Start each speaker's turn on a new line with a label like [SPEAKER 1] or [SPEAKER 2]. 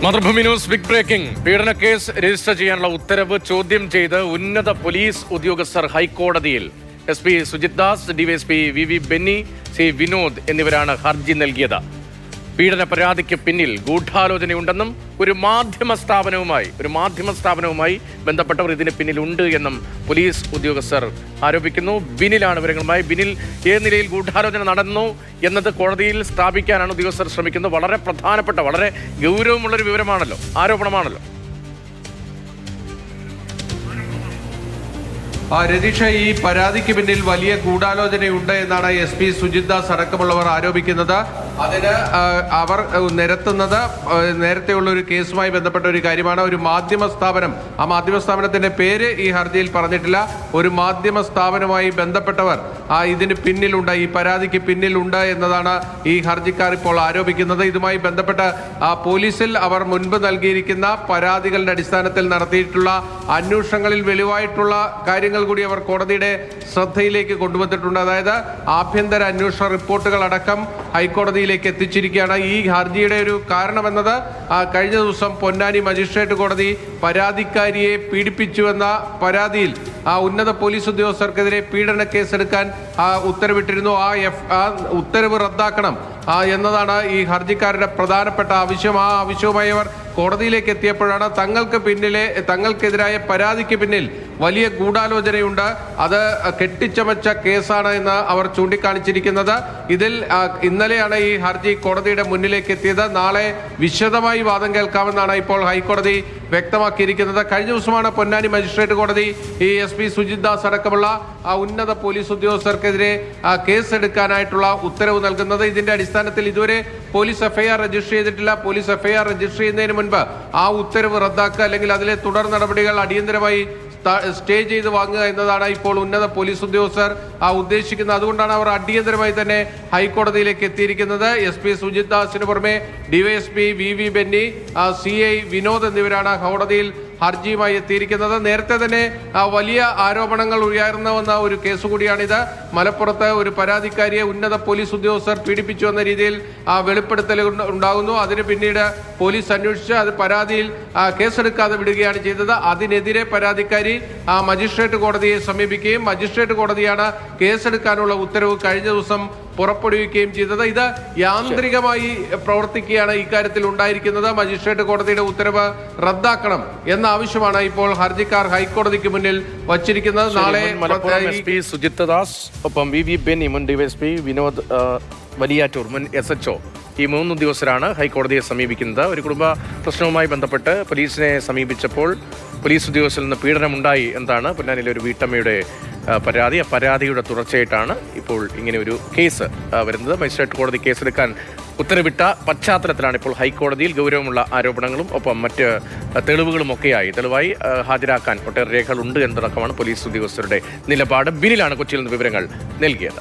[SPEAKER 1] Mathrubhumi news big breaking. പീഡന case register ചെയ്യാനുള്ള ഉത്തരവ് ചോദ്യം ചെയ്ത് ഉന്നത പോലീസ് ഉദ്യോഗസ്ഥർ ഹൈക്കോടതിയിൽ. SP Sujith Das, DYSP VV Benny, C Vinod എന്നിവരാണ് ഹർജി നൽകിയത്. പീഡന പരാതിക്ക് പിന്നിൽ ഗൂഢാലോചനയുണ്ടെന്നും ഒരു മാധ്യമ സ്ഥാപനവുമായി ബന്ധപ്പെട്ടവർ ഇതിന് പിന്നിലുണ്ട് എന്നും പോലീസ് ഉദ്യോഗസ്ഥർ ആരോപിക്കുന്നു. ബിനിലാണ് വിവരങ്ങളുമായി. ബിനിൽ, ഏത് നിലയിൽ ഗൂഢാലോചന നടന്നു എന്നത് കോടതിയിൽ സ്ഥാപിക്കാനാണ് ഉദ്യോഗസ്ഥർ ശ്രമിക്കുന്നത്. വളരെ പ്രധാനപ്പെട്ട, വളരെ ഗൗരവമുള്ളൊരു വിവരമാണല്ലോ, ആരോപണമാണല്ലോ.
[SPEAKER 2] രതീഷ, ഈ പരാതിക്ക് പിന്നിൽ വലിയ ഗൂഢാലോചനയുണ്ട് എന്നാണ് SP സുജിത് ദാസ് അടക്കമുള്ളവർ ആരോപിക്കുന്നത്. അതിന് അവർ നിരത്തുന്നത് നേരത്തെയുള്ള ഒരു കേസുമായി ബന്ധപ്പെട്ട ഒരു കാര്യമാണ്. ഒരു മാധ്യമ സ്ഥാപനം, ആ മാധ്യമ സ്ഥാപനത്തിന്റെ പേര് ഈ ഹർജിയിൽ പറഞ്ഞിട്ടില്ല. ഒരു മാധ്യമ സ്ഥാപനവുമായി ബന്ധപ്പെട്ടവർ ഇതിന് പിന്നിലുണ്ട്, ഈ പരാതിക്ക് പിന്നിലുണ്ട് എന്നതാണ് ഈ ഹർജിക്കാർ ഇപ്പോൾ ആരോപിക്കുന്നത്. ഇതുമായി ബന്ധപ്പെട്ട് പോലീസിൽ അവർ മുൻപ് നൽകിയിരിക്കുന്ന പരാതികളുടെ അടിസ്ഥാനത്തിൽ നടത്തിയിട്ടുള്ള അന്വേഷണങ്ങളിൽ വെളിവായിട്ടുള്ള കാര്യങ്ങൾ കൂടി അവർ കോടതിയുടെ ശ്രദ്ധയിലേക്ക് കൊണ്ടുവന്നിട്ടുണ്ട്. അതായത് ആഭ്യന്തര അന്വേഷണ റിപ്പോർട്ടുകൾ അടക്കം ഹൈക്കോടതിയിലേക്ക് എത്തിച്ചിരിക്കുകയാണ്. ഈ ഹർജിയുടെ ഒരു കാരണമെന്നത് കഴിഞ്ഞ ദിവസം പൊന്നാനി മജിസ്ട്രേറ്റ് കോടതി പരാതിക്കാരിയെ പീഡിപ്പിച്ചുവെന്ന പരാതിയിൽ ഉന്നത പോലീസ് ഉദ്യോഗസ്ഥർക്കെതിരെ പീഡന കേസെടുക്കാൻ ഉത്തരവിട്ടിരുന്നു. ആ ഉത്തരവ് റദ്ദാക്കണം എന്നതാണ് ഈ ഹർജിക്കാരുടെ പ്രധാനപ്പെട്ട ആവശ്യം. ആ ആവശ്യവുമായി അവർ കോടതിയിലേക്ക് എത്തിയപ്പോഴാണ് തങ്ങൾക്കെതിരായ പരാതിക്ക് പിന്നിൽ വലിയ ഗൂഢാലോചനയുണ്ട്, അത് കെട്ടിച്ചമച്ച കേസാണ് എന്ന് അവർ ചൂണ്ടിക്കാണിച്ചിരിക്കുന്നത്. ഇതിൽ ഇന്നലെയാണ് ഈ ഹർജി കോടതിയുടെ മുന്നിലേക്ക് എത്തിയത്. നാളെ വിശദമായി വാദം കേൾക്കാമെന്നാണ് ഇപ്പോൾ ഹൈക്കോടതി വ്യക്തമാക്കിയിരിക്കുന്നത്. കഴിഞ്ഞ ദിവസമാണ് പൊന്നാനി മജിസ്ട്രേറ്റ് കോടതി ഈ SP സുജിത് ദാസ് അടക്കമുള്ള ഉന്നത പോലീസ് ഉദ്യോഗസ്ഥർക്കെതിരെ കേസെടുക്കാനായിട്ടുള്ള ഉത്തരവ് നൽകുന്നത്. ഇതിന്റെ അടിസ്ഥാനത്തിൽ ഇതുവരെ പോലീസ് FIR രജിസ്റ്റർ ചെയ്തിട്ടില്ല. പോലീസ് FIR രജിസ്റ്റർ ചെയ്യുന്നതിന് മുൻപ് ആ ഉത്തരവ് റദ്ദാക്കുക, അല്ലെങ്കിൽ അതിലെ തുടർ നടപടികൾ അടിയന്തരമായി സ്റ്റേ ചെയ്ത് വാങ്ങുക എന്നതാണ് ഇപ്പോൾ ഉന്നത പോലീസ് ഉദ്യോഗസ്ഥർ ഉദ്ദേശിക്കുന്നത്. അതുകൊണ്ടാണ് അവർ അടിയന്തരമായി തന്നെ ഹൈക്കോടതിയിലേക്ക് എത്തിയിരിക്കുന്നത്. SP സുജിത് ദാസിന് പുറമെ DYSP VV Benny, CI Vinod എന്നിവരാണ് കോടതിയിൽ ഹർജിയുമായി എത്തിയിരിക്കുന്നത്. നേരത്തെ തന്നെ വലിയ ആരോപണങ്ങൾ ഉയർന്നു വന്ന ഒരു കേസ് കൂടിയാണിത്. മലപ്പുറത്ത് ഒരു പരാതിക്കാരിയെ ഉന്നത പോലീസ് ഉദ്യോഗസ്ഥർ പീഡിപ്പിച്ചു എന്ന രീതിയിൽ വെളിപ്പെടുത്തൽ ഉണ്ടാകുന്നു. അതിന് പിന്നീട് പോലീസ് അന്വേഷിച്ച് അത് പരാതിയിൽ കേസെടുക്കാതെ വിടുകയാണ് ചെയ്തത്. അതിനെതിരെ പരാതിക്കാരി മജിസ്ട്രേറ്റ് കോടതിയെ സമീപിക്കുകയും മജിസ്ട്രേറ്റ് കോടതിയാണ് കേസെടുക്കാനുള്ള ഉത്തരവ് കഴിഞ്ഞ ദിവസം പുറപ്പെടുവിക്കുകയും ചെയ്തത്. ഇത് യാന്ത്രികമായി പ്രവർത്തിക്കുകയാണ് ഇക്കാര്യത്തിൽ ഉണ്ടായിരിക്കുന്നത്. മജിസ്ട്രേറ്റ് കോടതിയുടെ ഉത്തരവ് റദ്ദാക്കണം എന്ന ആവശ്യമാണ് ഇപ്പോൾ ഹർജിക്കാർ ഹൈക്കോടതിക്ക് മുന്നിൽ വച്ചിരിക്കുന്നത്. നാളെ
[SPEAKER 1] SP സുജിത് ദാസ്, ഒപ്പം VV ബെന്നി, മുൻ DYSP വിനോദ് വലിയാറ്റൂർ, മുൻ SHO, ഈ 3 ഉദ്യോഗസ്ഥരാണ് ഹൈക്കോടതിയെ സമീപിക്കുന്നത്. ഒരു കുടുംബ പ്രശ്നവുമായി ബന്ധപ്പെട്ട് പോലീസിനെ സമീപിച്ചപ്പോൾ പോലീസ് ഉദ്യോഗസ്ഥരിൽ നിന്ന് പീഡനമുണ്ടായി എന്നാണ് പൊന്നാനിയിലെ ഒരു വീട്ടമ്മയുടെ പരാതി. ആ പരാതിയുടെ തുടർച്ചയായിട്ടാണ് ഇപ്പോൾ ഇങ്ങനെ ഒരു കേസ് വരുന്നത്. മജിസ്ട്രേറ്റ് കോടതി കേസെടുക്കാൻ ഉത്തരവിട്ട പശ്ചാത്തലത്തിലാണ് ഇപ്പോൾ ഹൈക്കോടതിയിൽ ഗൗരവമുള്ള ആരോപണങ്ങളും ഒപ്പം മറ്റ് തെളിവായി ഹാജരാക്കാൻ ഒട്ടേറെ രേഖകളുണ്ട് എന്നതടക്കമാണ് പോലീസ് ഉദ്യോഗസ്ഥരുടെ നിലപാട്. ബിനിലാണ് കൊച്ചിയിൽ നിന്ന് വിവരങ്ങൾ നൽകിയത്.